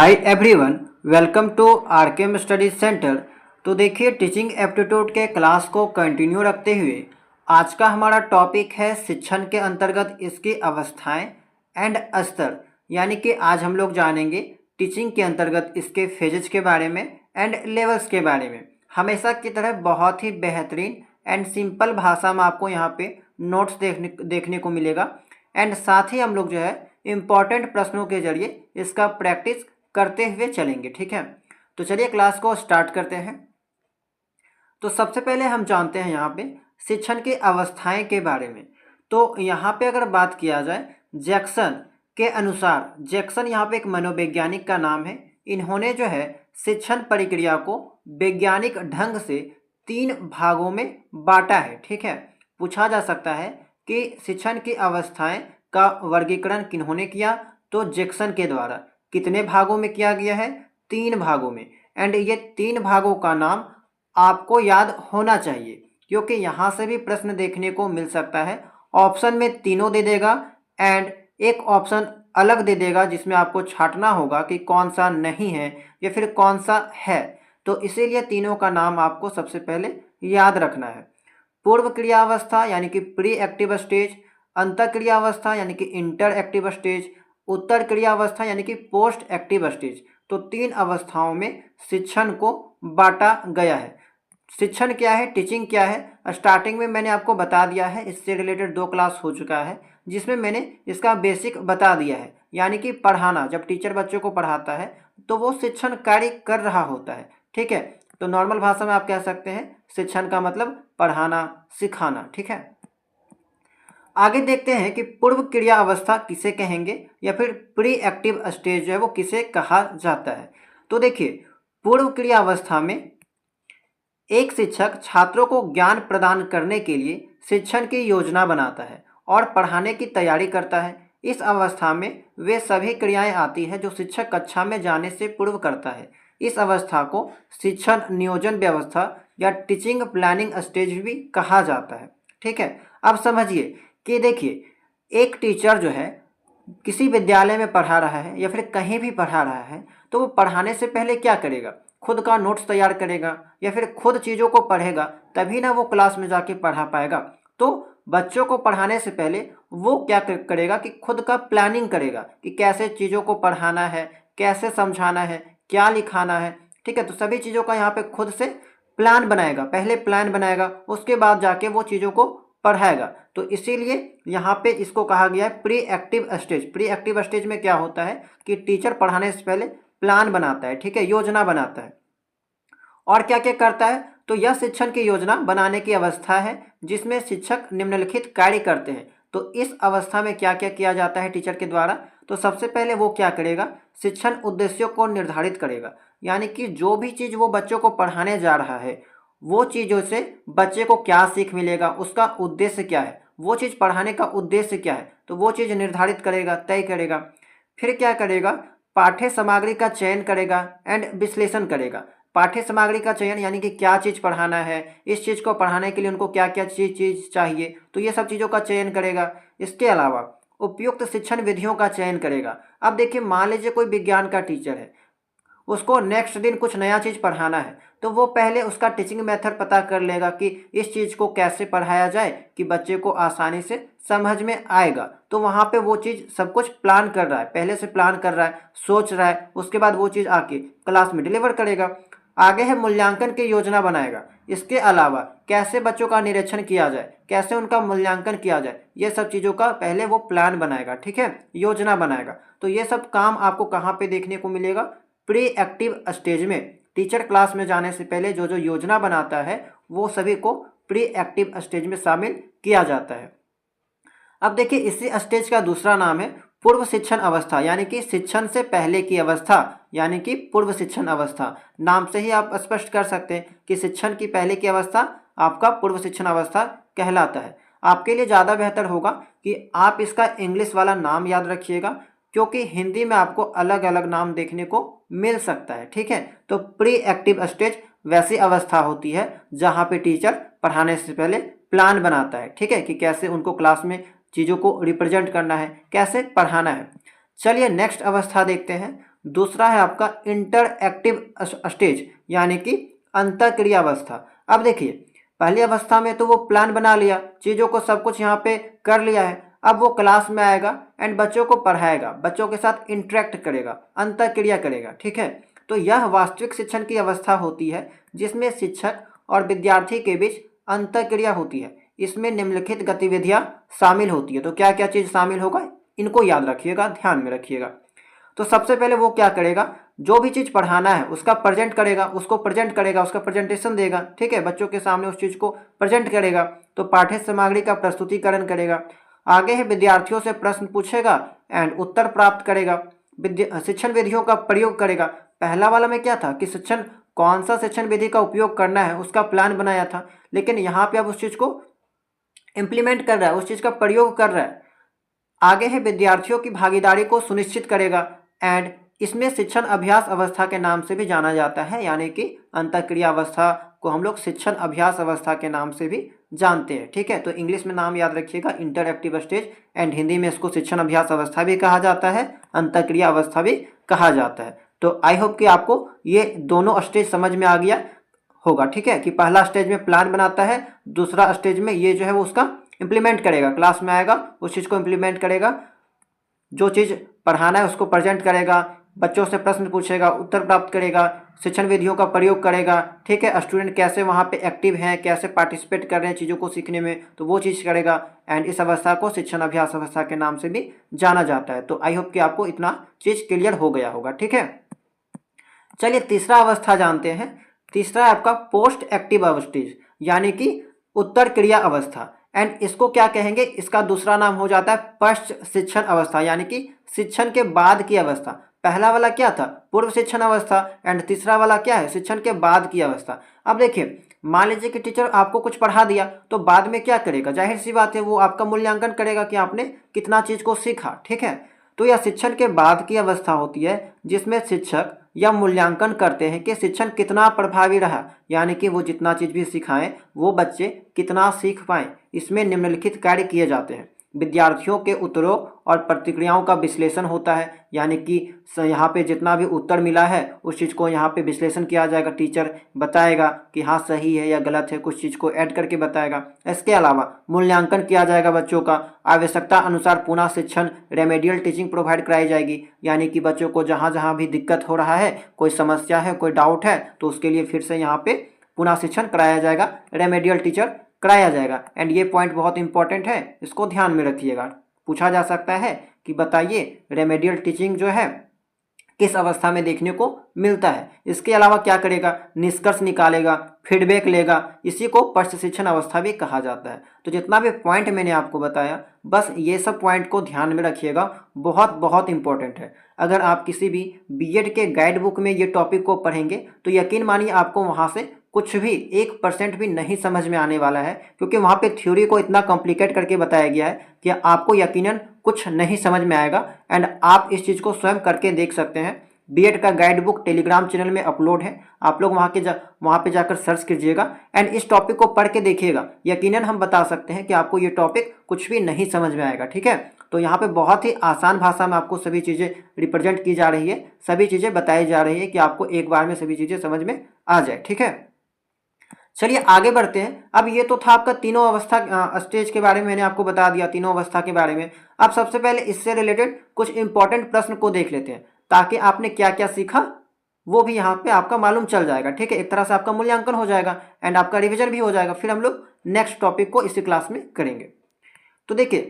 Hi everyone, welcome to RKM study centre. तो देखिए, teaching aptitude के क्लास को कंटिन्यू रखते हुए आज का हमारा टॉपिक है शिक्षण के अंतर्गत इसकी अवस्थाएं एंड स्तर। यानी कि आज हम लोग जानेंगे टीचिंग के अंतर्गत इसके फेजेस के बारे में एंड लेवल्स के बारे में। हमेशा की तरह बहुत ही बेहतरीन एंड सिंपल भाषा में आपको यहाँ पे नोट्स देखने को मिलेगा एंड साथ ही हम लोग जो है इम्पॉर्टेंट प्रश्नों के जरिए इसका प्रैक्टिस करते हुए चलेंगे। ठीक है, तो चलिए क्लास को स्टार्ट करते हैं। तो सबसे पहले हम जानते हैं यहाँ पे शिक्षण की अवस्थाएं के बारे में। तो यहाँ पे अगर बात किया जाए जैक्सन के अनुसार, जैक्सन यहाँ पे एक मनोवैज्ञानिक का नाम है। इन्होंने जो है शिक्षण प्रक्रिया को वैज्ञानिक ढंग से 3 भागों में बांटा है। ठीक है, पूछा जा सकता है कि शिक्षण की अवस्थाएं का वर्गीकरण किन्होंने किया, तो जैक्सन के द्वारा। कितने भागों में किया गया है? 3 भागों में। एंड ये 3 भागों का नाम आपको याद होना चाहिए, क्योंकि यहाँ से भी प्रश्न देखने को मिल सकता है। ऑप्शन में तीनों दे देगा एंड एक ऑप्शन अलग दे देगा, जिसमें आपको छांटना होगा कि कौन सा नहीं है या फिर कौन सा है। तो इसीलिए तीनों का नाम आपको सबसे पहले याद रखना है। पूर्व क्रियावस्था यानी कि प्री एक्टिव स्टेज, अंतर क्रियावस्था यानी कि इंटर एक्टिव स्टेज, उत्तर क्रियावस्था यानी कि पोस्ट एक्टिव स्टेज। तो 3 अवस्थाओं में शिक्षण को बांटा गया है। शिक्षण क्या है, टीचिंग क्या है, स्टार्टिंग में मैंने आपको बता दिया है। इससे रिलेटेड 2 क्लास हो चुका है जिसमें मैंने इसका बेसिक बता दिया है। यानी कि पढ़ाना, जब टीचर बच्चों को पढ़ाता है तो वो शिक्षण कार्य कर रहा होता है। ठीक है, तो नॉर्मल भाषा में आप कह सकते हैं शिक्षण का मतलब पढ़ाना, सिखाना। ठीक है, आगे देखते हैं कि पूर्व क्रिया अवस्था किसे कहेंगे या फिर प्री एक्टिव स्टेज जो है वो किसे कहा जाता है। तो देखिए, पूर्व क्रिया अवस्था में एक शिक्षक छात्रों को ज्ञान प्रदान करने के लिए शिक्षण की योजना बनाता है और पढ़ाने की तैयारी करता है। इस अवस्था में वे सभी क्रियाएं आती हैं जो शिक्षक कक्षा में जाने से पूर्व करता है। इस अवस्था को शिक्षण नियोजन व्यवस्था या टीचिंग प्लानिंग स्टेज भी कहा जाता है। ठीक है, अब समझिए कि देखिए, एक टीचर जो है किसी विद्यालय में पढ़ा रहा है या फिर कहीं भी पढ़ा रहा है, तो वो पढ़ाने से पहले क्या करेगा? खुद का नोट्स तैयार करेगा या फिर खुद चीज़ों को पढ़ेगा, तभी ना वो क्लास में जाके पढ़ा पाएगा। तो बच्चों को पढ़ाने से पहले वो क्या करेगा कि खुद का प्लानिंग करेगा कि कैसे चीज़ों को पढ़ाना है, कैसे समझाना है, क्या लिखाना है। ठीक है, तो सभी चीज़ों का यहाँ पे खुद से प्लान बनाएगा। पहले प्लान बनाएगा, उसके बाद जाके वो चीज़ों को पढ़ाएगा। तो इसीलिए यहाँ पे इसको कहा गया है pre active stage. Pre active stage में क्या होता है कि टीचर पढ़ाने से पहले प्लान बनाता है। ठीक है, योजना बनाता है। और क्या क्या करता है? तो यह शिक्षण की योजना बनाने की अवस्था है जिसमें शिक्षक निम्नलिखित कार्य करते हैं। तो इस अवस्था में क्या क्या किया जाता है टीचर के द्वारा? तो सबसे पहले वो क्या करेगा? शिक्षण उद्देश्यों को निर्धारित करेगा। यानी कि जो भी चीज़ वो बच्चों को पढ़ाने जा रहा है, वो चीज़ों से बच्चे को क्या सीख मिलेगा, उसका उद्देश्य क्या है, वो चीज़ पढ़ाने का उद्देश्य क्या है, तो वो चीज़ निर्धारित करेगा, तय करेगा। फिर क्या करेगा? पाठ्य सामग्री का चयन करेगा एंड विश्लेषण करेगा। पाठ्य सामग्री का चयन यानी कि क्या चीज़ पढ़ाना है, इस चीज़ को पढ़ाने के लिए उनको क्या क्या चीज़ चाहिए, तो ये सब चीज़ों का चयन करेगा। इसके अलावा उपयुक्त शिक्षण विधियों का चयन करेगा। अब देखिए, मान लीजिए कोई विज्ञान का टीचर है, उसको नेक्स्ट दिन कुछ नया चीज़ पढ़ाना है, तो वो पहले उसका टीचिंग मेथड पता कर लेगा कि इस चीज़ को कैसे पढ़ाया जाए कि बच्चे को आसानी से समझ में आएगा। तो वहाँ पे वो चीज़ सब कुछ प्लान कर रहा है, पहले से प्लान कर रहा है, सोच रहा है, उसके बाद वो चीज़ आके क्लास में डिलीवर करेगा। आगे है मूल्यांकन की योजना बनाएगा। इसके अलावा कैसे बच्चों का निरीक्षण किया जाए, कैसे उनका मूल्यांकन किया जाए, ये सब चीज़ों का पहले वो प्लान बनाएगा। ठीक है, योजना बनाएगा। तो ये सब काम आपको कहाँ पे देखने को मिलेगा? प्री एक्टिव स्टेज में। टीचर क्लास में जाने से पहले जो जो योजना बनाता है वो सभी को प्री एक्टिव स्टेज में शामिल किया जाता है। अब देखिए, इसी स्टेज का दूसरा नाम है पूर्व शिक्षण अवस्था, यानी कि शिक्षण से पहले की अवस्था, यानी कि पूर्व शिक्षण अवस्था। नाम से ही आप स्पष्ट कर सकते हैं कि शिक्षण की पहले की अवस्था आपका पूर्व शिक्षण अवस्था कहलाता है। आपके लिए ज़्यादा बेहतर होगा कि आप इसका इंग्लिश वाला नाम याद रखिएगा, क्योंकि हिंदी में आपको अलग अलग नाम देखने को मिल सकता है। ठीक है, तो प्री एक्टिव स्टेज वैसी अवस्था होती है जहाँ पे टीचर पढ़ाने से पहले प्लान बनाता है। ठीक है, कि कैसे उनको क्लास में चीज़ों को रिप्रेजेंट करना है, कैसे पढ़ाना है। चलिए नेक्स्ट अवस्था देखते हैं। दूसरा है आपका इंटरएक्टिव स्टेज यानी कि अंतःक्रिया अवस्था। अब देखिए पहली अवस्था में तो वो प्लान बना लिया, चीज़ों को सब कुछ यहाँ पे कर लिया है। अब वो क्लास में आएगा एंड बच्चों को पढ़ाएगा, बच्चों के साथ इंटरेक्ट करेगा, अंतःक्रिया करेगा, ठीक है। तो यह वास्तविक शिक्षण की अवस्था होती है जिसमें शिक्षक और विद्यार्थी के बीच अंतःक्रिया होती है। इसमें निम्नलिखित गतिविधियां शामिल होती है। तो क्या क्या चीज़ शामिल होगा, इनको याद रखिएगा, ध्यान में रखिएगा। तो सबसे पहले वो क्या करेगा, जो भी चीज़ पढ़ाना है उसका प्रेजेंट करेगा, उसको प्रेजेंट करेगा, उसका प्रेजेंटेशन देगा, ठीक है, बच्चों के सामने उस चीज़ को प्रेजेंट करेगा। तो पाठ्य सामग्री का प्रस्तुतिकरण करेगा। आगे है विद्यार्थियों से प्रश्न पूछेगा एंड उत्तर प्राप्त करेगा। शिक्षण विधियों का प्रयोग करेगा। पहला वाला में क्या था कि शिक्षण कौन सा शिक्षण विधि का उपयोग करना है उसका प्लान बनाया था, लेकिन यहाँ पे अब उस चीज़ को इम्प्लीमेंट कर रहा है, उस चीज़ का प्रयोग कर रहा है। आगे है विद्यार्थियों की भागीदारी को सुनिश्चित करेगा एंड इसमें शिक्षण अभ्यास अवस्था के नाम से भी जाना जाता है, यानी कि अंतःक्रिया अवस्था को हम लोग शिक्षण अभ्यास अवस्था के नाम से भी जानते हैं, ठीक है। तो इंग्लिश में नाम याद रखिएगा इंटरएक्टिव स्टेज एंड हिंदी में इसको शिक्षण अभ्यास अवस्था भी कहा जाता है, अंतःक्रिया अवस्था भी कहा जाता है। तो आई होप कि आपको ये दोनों स्टेज समझ में आ गया होगा, ठीक है, कि पहला स्टेज में प्लान बनाता है, दूसरा स्टेज में ये जो है वो उसका इम्प्लीमेंट करेगा, क्लास में आएगा उस चीज़ को इम्प्लीमेंट करेगा, जो चीज़ पढ़ाना है उसको प्रेजेंट करेगा, बच्चों से प्रश्न पूछेगा, उत्तर प्राप्त करेगा, शिक्षण विधियों का प्रयोग करेगा, ठीक है। स्टूडेंट कैसे वहाँ पे एक्टिव हैं, कैसे पार्टिसिपेट कर रहे हैं चीज़ों को सीखने में, तो वो चीज़ करेगा एंड इस अवस्था को शिक्षण अभ्यास अवस्था के नाम से भी जाना जाता है। तो आई होप कि आपको इतना चीज़ क्लियर हो गया होगा, ठीक है। चलिए तीसरा अवस्था जानते हैं। तीसरा है आपका पोस्ट एक्टिव स्टेज यानी कि उत्तर क्रिया अवस्था एंड इसको क्या कहेंगे, इसका दूसरा नाम हो जाता है पश्च शिक्षण अवस्था यानी कि शिक्षण के बाद की अवस्था। पहला वाला क्या था, पूर्व शिक्षण अवस्था एंड तीसरा वाला क्या है, शिक्षण के बाद की अवस्था। अब देखिए मान लीजिए कि टीचर आपको कुछ पढ़ा दिया तो बाद में क्या करेगा, जाहिर सी बात है वो आपका मूल्यांकन करेगा कि आपने कितना चीज़ को सीखा, ठीक है। तो यह शिक्षण के बाद की अवस्था होती है जिसमें शिक्षक या मूल्यांकन करते हैं कि शिक्षण कितना प्रभावी रहा, यानी कि वो जितना चीज़ भी सिखाएं वो बच्चे कितना सीख पाएं। इसमें निम्नलिखित कार्य किए जाते हैं। विद्यार्थियों के उत्तरों और प्रतिक्रियाओं का विश्लेषण होता है, यानी कि यहाँ पे जितना भी उत्तर मिला है उस चीज़ को यहाँ पे विश्लेषण किया जाएगा, टीचर बताएगा कि हाँ सही है या गलत है, कुछ चीज़ को ऐड करके बताएगा। इसके अलावा मूल्यांकन किया जाएगा बच्चों का, आवश्यकता अनुसार पुनः शिक्षण रेमेडियल टीचिंग प्रोवाइड कराई जाएगी, यानी कि बच्चों को जहाँ जहाँ भी दिक्कत हो रहा है, कोई समस्या है, कोई डाउट है, तो उसके लिए फिर से यहाँ पे पुनः शिक्षण कराया जाएगा, रेमेडियल टीचर कराया जाएगा। एंड ये पॉइंट बहुत इंपॉर्टेंट है, इसको ध्यान में रखिएगा। पूछा जा सकता है कि बताइए रेमेडियल टीचिंग जो है किस अवस्था में देखने को मिलता है। इसके अलावा क्या करेगा, निष्कर्ष निकालेगा, फीडबैक लेगा, इसी को पश्च शिक्षण अवस्था भी कहा जाता है। तो जितना भी पॉइंट मैंने आपको बताया बस ये सब पॉइंट को ध्यान में रखिएगा, बहुत बहुत इंपॉर्टेंट है। अगर आप किसी भी बीएड के गाइड बुक में ये टॉपिक को पढ़ेंगे तो यकीन मानिए आपको वहाँ से कुछ भी 1% भी नहीं समझ में आने वाला है, क्योंकि वहाँ पे थ्योरी को इतना कॉम्प्लिकेट करके बताया गया है कि आपको यकीनन कुछ नहीं समझ में आएगा। एंड आप इस चीज़ को स्वयं करके देख सकते हैं। बीएड का गाइड बुक टेलीग्राम चैनल में अपलोड है, आप लोग वहाँ पे जाकर सर्च कीजिएगा एंड इस टॉपिक को पढ़ के देखिएगा। यकीनन हम बता सकते हैं कि आपको ये टॉपिक कुछ भी नहीं समझ में आएगा, ठीक है। तो यहाँ पे बहुत ही आसान भाषा में आपको सभी चीज़ें रिप्रेजेंट की जा रही है, सभी चीज़ें बताई जा रही है कि आपको एक बार में सभी चीज़ें समझ में आ जाए, ठीक है। चलिए आगे बढ़ते हैं। अब ये तो था आपका तीनों अवस्था स्टेज के बारे में मैंने आपको बता दिया, तीनों अवस्था के बारे में। अब सबसे पहले इससे रिलेटेड कुछ इंपॉर्टेंट प्रश्न को देख लेते हैं ताकि आपने क्या क्या सीखा वो भी यहाँ पे आपका मालूम चल जाएगा, ठीक है। एक तरह से आपका मूल्यांकन हो जाएगा एंड आपका रिविजन भी हो जाएगा। फिर हम लोग नेक्स्ट टॉपिक को इसी क्लास में करेंगे। तो देखिए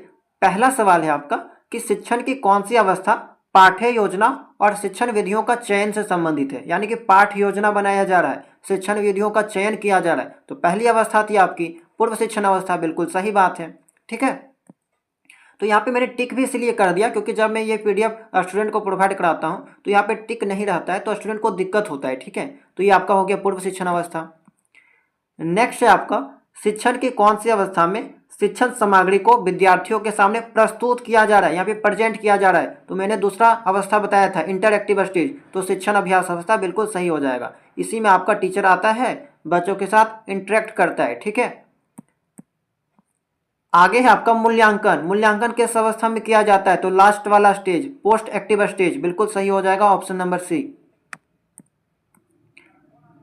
पहला सवाल है आपका कि शिक्षण की कौन सी अवस्था पाठ्य योजना और शिक्षण विधियों का चयन से संबंधित है, यानी कि पाठ्य योजना बनाया जा रहा है, शिक्षण विधियों का चयन किया जा रहा है। तो पहली अवस्था थी आपकी पूर्व शिक्षण अवस्था, बिल्कुल सही बात है, ठीक है। तो यहाँ पे मैंने टिक भी इसलिए कर दिया क्योंकि जब मैं ये पीडीएफ स्टूडेंट को प्रोवाइड कराता हूँ तो यहाँ पे टिक नहीं रहता है तो स्टूडेंट को दिक्कत होता है, ठीक है। तो ये आपका हो गया पूर्व शिक्षण अवस्था। नेक्स्ट है आपका शिक्षण की कौन सी अवस्था में शिक्षण सामग्री को विद्यार्थियों के सामने प्रस्तुत किया जा रहा है, यहाँ पे प्रेजेंट किया जा रहा है। तो मैंने दूसरा अवस्था बताया था इंटरएक्टिव स्टेज, तो शिक्षण अभ्यास अवस्था बिल्कुल सही हो जाएगा। इसी में आपका टीचर आता है, बच्चों के साथ इंटरेक्ट करता है, ठीक है। आगे है आपका मूल्यांकन। मूल्यांकन किस अवस्था में किया जाता है? तो लास्ट वाला स्टेज, पोस्ट एक्टिव स्टेज, बिल्कुल सही हो जाएगा ऑप्शन नंबर सी।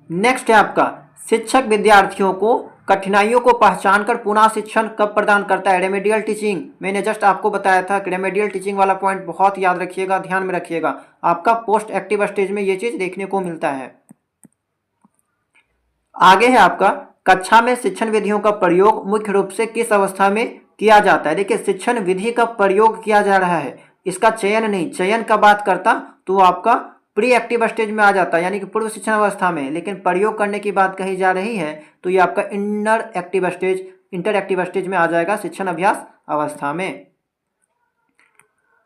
नेक्स्ट है आपका शिक्षक विद्यार्थियों को कठिनाइयों को पहचान कर पुनः शिक्षण कब प्रदान करता है? Remedial teaching. मैंने जस्ट आपको बताया था कि रेमेडियल टीचिंग वाला पॉइंट बहुत याद रखिएगा, ध्यान में रखिएगा, आपका पोस्ट एक्टिव स्टेज में ये चीज देखने को मिलता है। आगे है आपका कक्षा में शिक्षण विधियों का प्रयोग मुख्य रूप से किस अवस्था में किया जाता है? देखिए शिक्षण विधि का प्रयोग किया जा रहा है, इसका चयन नहीं, चयन का बात करता तो आपका प्री एक्टिव स्टेज में आ जाता है, यानी कि पूर्व शिक्षण अवस्था में, लेकिन प्रयोग करने की बात कही जा रही है तो ये आपका इंटर एक्टिव स्टेज में आ जाएगा, शिक्षण अभ्यास अवस्था में।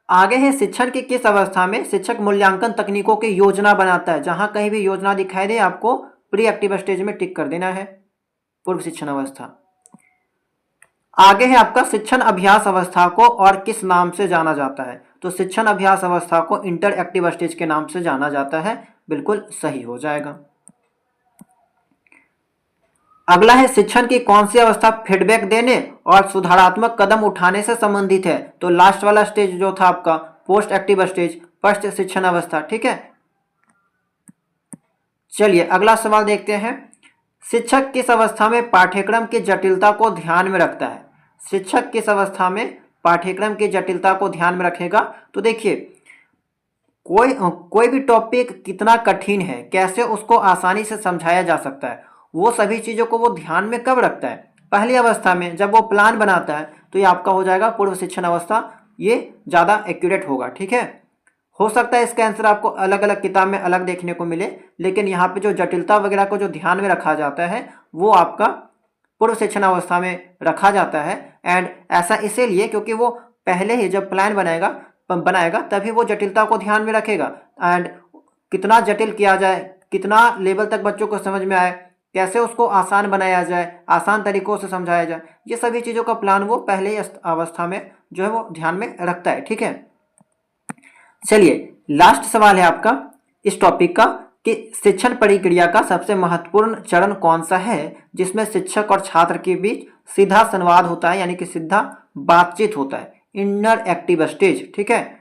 आगे है शिक्षण की किस अवस्था में शिक्षक मूल्यांकन तकनीकों की योजना बनाता है? जहां कहीं भी योजना दिखाई दे आपको प्री एक्टिव स्टेज में टिक कर देना है, पूर्व शिक्षण अवस्था। आगे है आपका शिक्षण अभ्यास अवस्था को और किस नाम से जाना जाता है? तो शिक्षण अभ्यास अवस्था को इंटर एक्टिव स्टेज के नाम से जाना जाता है, बिल्कुल सही हो जाएगा। अगला है शिक्षण की कौन सी अवस्था फीडबैक देने और सुधारात्मक कदम उठाने से संबंधित है? तो लास्ट वाला स्टेज जो था आपका पोस्ट एक्टिव स्टेज, फर्स्ट शिक्षण अवस्था, ठीक है। चलिए अगला सवाल देखते हैं। शिक्षक किस अवस्था में पाठ्यक्रम की जटिलता को ध्यान में रखता है? शिक्षक किस अवस्था में पाठ्यक्रम की जटिलता को ध्यान में रखेगा? तो देखिए कोई भी टॉपिक कितना कठिन है, कैसे उसको आसानी से समझाया जा सकता है, वो सभी चीज़ों को वो ध्यान में कब रखता है? पहली अवस्था में, जब वो प्लान बनाता है, तो ये आपका हो जाएगा पूर्व शिक्षण अवस्था, ये ज़्यादा एक्यूरेट होगा, ठीक है। हो सकता है इसका आंसर आपको अलग अलग किताब में अलग देखने को मिले, लेकिन यहाँ पे जो जटिलता वगैरह को जो ध्यान में रखा जाता है वो आपका पूर्व शिक्षण अवस्था में रखा जाता है। एंड ऐसा इसीलिए क्योंकि वो पहले ही जब प्लान बनाएगा तभी वो जटिलता को ध्यान में रखेगा। एंड कितना जटिल किया जाए, कितना लेवल तक बच्चों को समझ में आए, कैसे उसको आसान बनाया जाए, आसान तरीकों से समझाया जाए, ये सभी चीज़ों का प्लान वो पहले ही अवस्था में जो है वो ध्यान में रखता है, ठीक है। चलिए लास्ट सवाल है आपका इस टॉपिक का कि शिक्षण प्रक्रिया का सबसे महत्वपूर्ण चरण कौन सा है जिसमें शिक्षक और छात्र के बीच सीधा संवाद होता है, यानी कि सीधा बातचीत होता है? इनर एक्टिव स्टेज, ठीक है।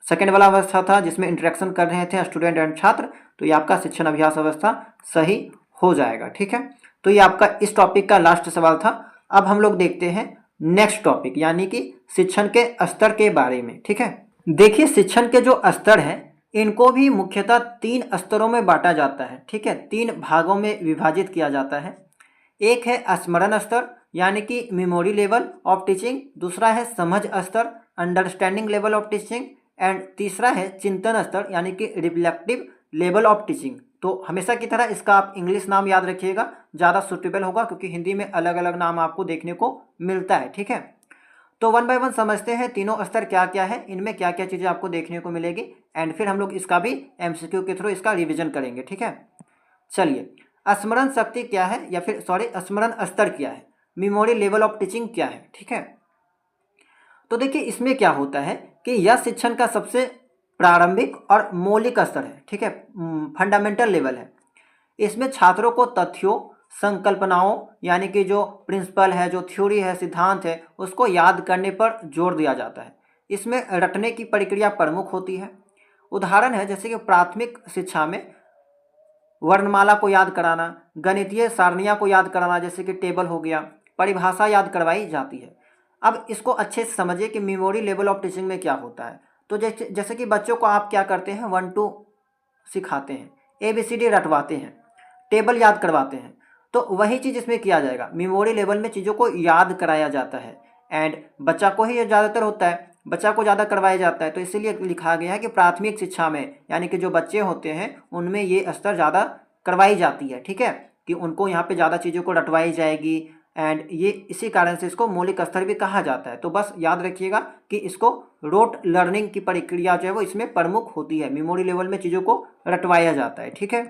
सेकेंड वाला अवस्था था जिसमें इंटरेक्शन कर रहे थे स्टूडेंट एंड छात्र, तो ये आपका शिक्षण अभ्यास अवस्था सही हो जाएगा, ठीक है। तो ये आपका इस टॉपिक का लास्ट सवाल था। अब हम लोग देखते हैं नेक्स्ट टॉपिक, यानी कि शिक्षण के स्तर के बारे में, ठीक है। देखिए शिक्षण के जो स्तर हैं इनको भी मुख्यतः 3 स्तरों में बांटा जाता है, ठीक है, 3 भागों में विभाजित किया जाता है। एक है स्मरण स्तर, यानी कि मेमोरी लेवल ऑफ टीचिंग, दूसरा है समझ स्तर, understanding level of teaching, and तीसरा है चिंतन स्तर, यानी कि रिफ्लेक्टिव लेवल ऑफ टीचिंग। तो हमेशा की तरह इसका आप इंग्लिश नाम याद रखिएगा, ज़्यादा सुटेबल होगा, क्योंकि हिंदी में अलग अलग नाम आपको देखने को मिलता है, ठीक है। तो 1 बाय 1 समझते हैं तीनों स्तर क्या क्या है, इनमें क्या क्या चीज़ें आपको देखने को मिलेगी, एंड फिर हम लोग इसका भी MCQ के थ्रू इसका रिवीजन करेंगे, ठीक है। चलिए स्मरण शक्ति क्या है, या फिर स्मरण स्तर क्या है, मेमोरी लेवल ऑफ टीचिंग क्या है, ठीक है। तो देखिए इसमें क्या होता है कि यह शिक्षण का सबसे प्रारंभिक और मौलिक स्तर है, ठीक है, फंडामेंटल लेवल है। इसमें छात्रों को तथ्यों, संकल्पनाओं, यानी कि जो प्रिंसिपल है, जो थ्योरी है, सिद्धांत है, उसको याद करने पर जोर दिया जाता है। इसमें रटने की प्रक्रिया प्रमुख होती है। उदाहरण है जैसे कि प्राथमिक शिक्षा में वर्णमाला को याद कराना, गणितीय सारणियाँ को याद कराना, जैसे कि टेबल हो गया, परिभाषा याद करवाई जाती है। अब इसको अच्छे से समझिए कि मेमोरी लेवल ऑफ टीचिंग में क्या होता है। तो जैसे कि बच्चों को आप क्या करते हैं, 1 2 सिखाते हैं, ABCD रटवाते हैं, टेबल याद करवाते हैं, तो वही चीज़ इसमें किया जाएगा। मेमोरी लेवल में चीज़ों को याद कराया जाता है, एंड बच्चा को ही ये ज़्यादातर होता है, बच्चा को ज़्यादा करवाया जाता है। तो इसीलिए लिखा गया है कि प्राथमिक शिक्षा में, यानी कि जो बच्चे होते हैं उनमें ये स्तर ज़्यादा करवाई जाती है, ठीक है, कि उनको यहाँ पे ज़्यादा चीज़ों को रटवाई जाएगी, एंड ये इसी कारण से इसको मौलिक स्तर भी कहा जाता है। तो बस याद रखिएगा कि इसको रोट लर्निंग की प्रक्रिया जो है वो इसमें प्रमुख होती है, मेमोरी लेवल में चीज़ों को रटवाया जाता है, ठीक है।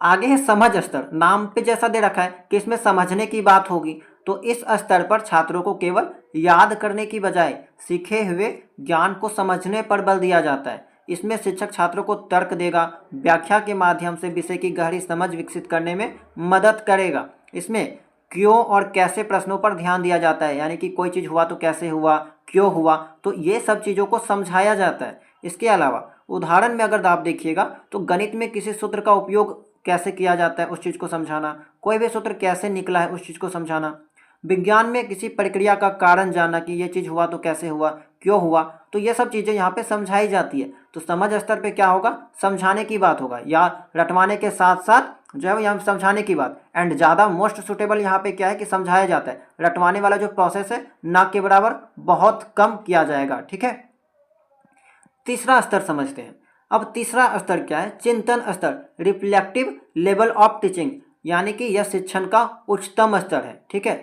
आगे है समझ स्तर। नाम पे जैसा दे रखा है कि इसमें समझने की बात होगी, तो इस स्तर पर छात्रों को केवल याद करने की बजाय सीखे हुए ज्ञान को समझने पर बल दिया जाता है। इसमें शिक्षक छात्रों को तर्क देगा, व्याख्या के माध्यम से विषय की गहरी समझ विकसित करने में मदद करेगा। इसमें क्यों और कैसे प्रश्नों पर ध्यान दिया जाता है, यानी कि कोई चीज़ हुआ तो कैसे हुआ, क्यों हुआ, तो ये सब चीज़ों को समझाया जाता है। इसके अलावा उदाहरण में अगर आप देखिएगा तो गणित में किसी सूत्र का उपयोग कैसे किया जाता है उस चीज़ को समझाना, कोई भी सूत्र कैसे निकला है उस चीज़ को समझाना, विज्ञान में किसी प्रक्रिया का कारण जानना कि ये चीज़ हुआ तो कैसे हुआ, क्यों हुआ, तो ये सब चीज़ें यहाँ पे समझाई जाती है। तो समझ स्तर पे क्या होगा, समझाने की बात होगा, या रटवाने के साथ साथ जो है यहाँ समझाने की बात। एंड ज़्यादा मोस्ट सुटेबल यहाँ पे क्या है कि समझाया जाता है, रटवाने वाला जो प्रोसेस है ना के बराबर बहुत कम किया जाएगा। ठीक है, तीसरा स्तर समझते हैं। अब तीसरा स्तर क्या है, चिंतन स्तर, रिफ्लेक्टिव लेवल ऑफ टीचिंग, यानी कि यह शिक्षण का उच्चतम स्तर है। ठीक है,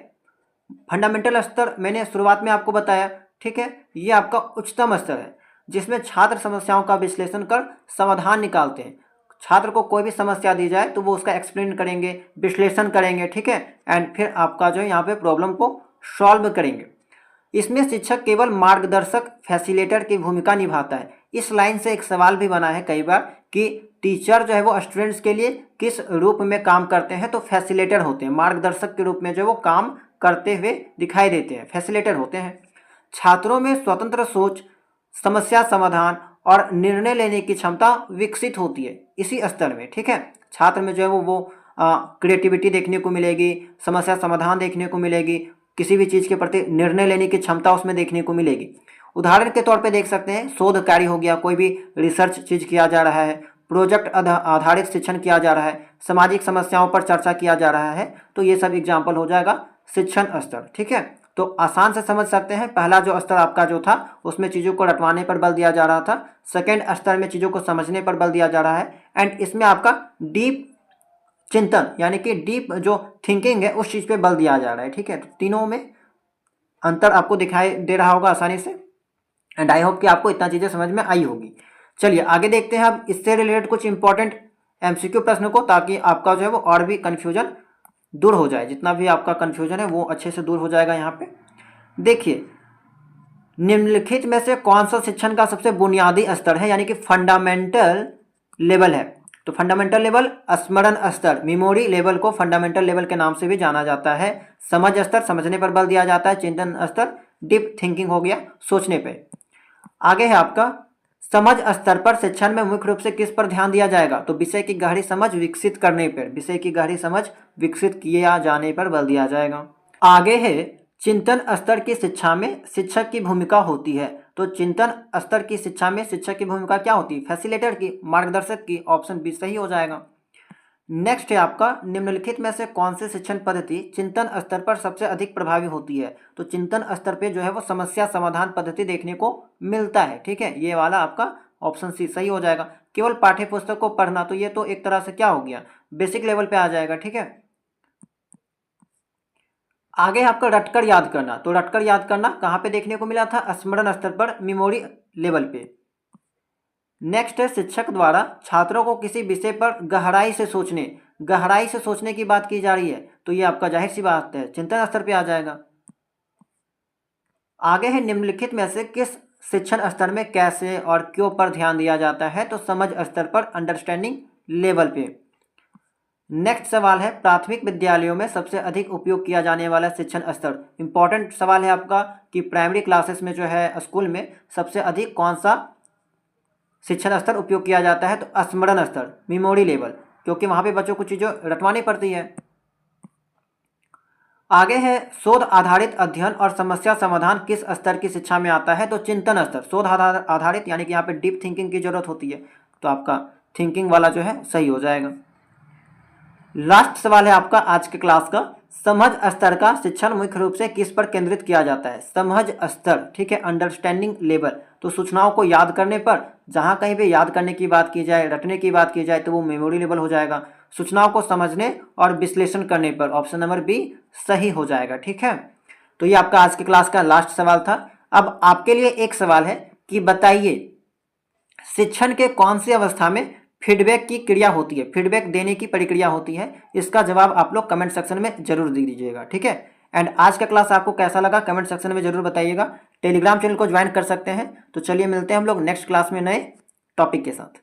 फंडामेंटल स्तर मैंने शुरुआत में आपको बताया। ठीक है, ये आपका उच्चतम स्तर है जिसमें छात्र समस्याओं का विश्लेषण कर समाधान निकालते हैं। छात्र को कोई भी समस्या दी जाए तो वो उसका एक्सप्लेन करेंगे, विश्लेषण करेंगे। ठीक है, एंड फिर आपका जो है यहाँ पे प्रॉब्लम को सॉल्व करेंगे। इसमें शिक्षक केवल मार्गदर्शक फैसिलिटेटर की भूमिका निभाता है। इस लाइन से एक सवाल भी बना है कई बार कि टीचर जो है वो स्टूडेंट्स के लिए किस रूप में काम करते हैं, तो फैसिलिटेटर होते हैं, मार्गदर्शक के रूप में जो वो काम करते हुए दिखाई देते हैं, फैसिलिटेटर होते हैं। छात्रों में स्वतंत्र सोच, समस्या समाधान और निर्णय लेने की क्षमता विकसित होती है इसी स्तर में। ठीक है, छात्र में जो है वो क्रिएटिविटी देखने को मिलेगी, समस्या समाधान देखने को मिलेगी, किसी भी चीज़ के प्रति निर्णय लेने की क्षमता उसमें देखने को मिलेगी। उदाहरण के तौर पे देख सकते हैं, शोध कार्य हो गया, कोई भी रिसर्च चीज़ किया जा रहा है, प्रोजेक्ट आधारित शिक्षण किया जा रहा है, सामाजिक समस्याओं पर चर्चा किया जा रहा है, तो ये सब एग्जाम्पल हो जाएगा शिक्षण स्तर। ठीक है, तो आसान से समझ सकते हैं, पहला जो स्तर आपका जो था उसमें चीज़ों को रटवाने पर बल दिया जा रहा था, सेकेंड स्तर में चीज़ों को समझने पर बल दिया जा रहा है, एंड इसमें आपका डीप चिंतन यानी कि डीप जो थिंकिंग है उस चीज़ पे बल दिया जा रहा है। ठीक है, तो तीनों में अंतर आपको दिखाई दे रहा होगा आसानी से, एंड आई होप कि आपको इतना चीज़ें समझ में आई होगी। चलिए आगे देखते हैं अब इससे रिलेटेड कुछ इंपॉर्टेंट एमसीक्यू प्रश्न को, ताकि आपका जो है वो और भी कन्फ्यूजन दूर हो जाए, जितना भी आपका कन्फ्यूजन है वो अच्छे से दूर हो जाएगा। यहाँ पे देखिए, निम्नलिखित में से कौन सा शिक्षण का सबसे बुनियादी स्तर है, यानी कि फंडामेंटल लेवल है। तो फंडामेंटल लेवल स्मरण स्तर, मेमोरी लेवल को फंडामेंटल लेवल के नाम से भी जाना जाता है। समझ स्तर, समझने पर बल दिया जाता है। चिंतन स्तर, डीप थिंकिंग हो गया, सोचने पे। आगे है आपका समझ स्तर पर शिक्षण में मुख्य रूप से किस पर ध्यान दिया जाएगा, तो विषय की गहरी समझ विकसित करने पर, विषय की गहरी समझ विकसित किया जाने पर बल दिया जाएगा। आगे है चिंतन स्तर की शिक्षा में शिक्षक की भूमिका होती है। तो चिंतन स्तर की शिक्षा में शिक्षक की भूमिका क्या होती है, फैसिलिटेटर की, मार्गदर्शक की, ऑप्शन बी सही हो जाएगा। नेक्स्ट है आपका निम्नलिखित में से कौन सी शिक्षण पद्धति चिंतन स्तर पर सबसे अधिक प्रभावी होती है, तो चिंतन स्तर पे जो है वो समस्या समाधान पद्धति देखने को मिलता है। ठीक है, ये वाला आपका ऑप्शन सी सही हो जाएगा। केवल पाठ्य पुस्तक को पढ़ना, तो ये तो एक तरह से क्या हो गया, बेसिक लेवल पे आ जाएगा। ठीक है, आगे आपका रटकर याद करना, तो रटकर याद करना कहाँ पे देखने को मिला था, स्मरण स्तर पर, मेमोरी लेवल पे। नेक्स्ट है शिक्षक द्वारा छात्रों को किसी विषय पर गहराई से सोचने की बात की जा रही है, तो ये आपका जाहिर सी बात है चिंतन स्तर पे आ जाएगा। आगे है निम्नलिखित में से किस शिक्षण स्तर में कैसे और क्यों पर ध्यान दिया जाता है, तो समझ स्तर पर, अंडरस्टैंडिंग लेवल पे। नेक्स्ट सवाल है प्राथमिक विद्यालयों में सबसे अधिक उपयोग किया जाने वाला शिक्षण स्तर। इंपॉर्टेंट सवाल है आपका कि प्राइमरी क्लासेस में जो है स्कूल में सबसे अधिक कौन सा शिक्षण स्तर उपयोग किया जाता है, तो स्मरण स्तर, मेमोरी लेवल, क्योंकि वहाँ पे बच्चों को चीज़ें रटवानी पड़ती है। आगे है शोध आधारित अध्ययन और समस्या समाधान किस स्तर की शिक्षा में आता है, तो चिंतन स्तर, शोध आधारित यानी कि यहाँ पे डीप थिंकिंग की जरूरत होती है, तो आपका थिंकिंग वाला जो है सही हो जाएगा। लास्ट सवाल है आपका आज के क्लास का, समझ स्तर का शिक्षण मुख्य रूप से किस पर केंद्रित किया जाता है, समझ स्तर। ठीक है, अंडरस्टैंडिंग लेवल, तो सूचनाओं को याद करने पर, जहाँ कहीं भी याद करने की बात की जाए, रटने की बात की जाए, तो वो मेमोरी लेवल हो जाएगा। सूचनाओं को समझने और विश्लेषण करने पर ऑप्शन नंबर बी सही हो जाएगा। ठीक है, तो ये आपका आज के क्लास का लास्ट सवाल था। अब आपके लिए एक सवाल है कि बताइए शिक्षण के कौन सी अवस्था में फीडबैक की क्रिया होती है, फीडबैक देने की प्रक्रिया होती है। इसका जवाब आप लोग कमेंट सेक्शन में जरूर दे दीजिएगा। ठीक है, एंड आज का क्लास आपको कैसा लगा कमेंट सेक्शन में जरूर बताइएगा। टेलीग्राम चैनल को ज्वाइन कर सकते हैं। तो चलिए मिलते हैं हम लोग नेक्स्ट क्लास में नए टॉपिक के साथ।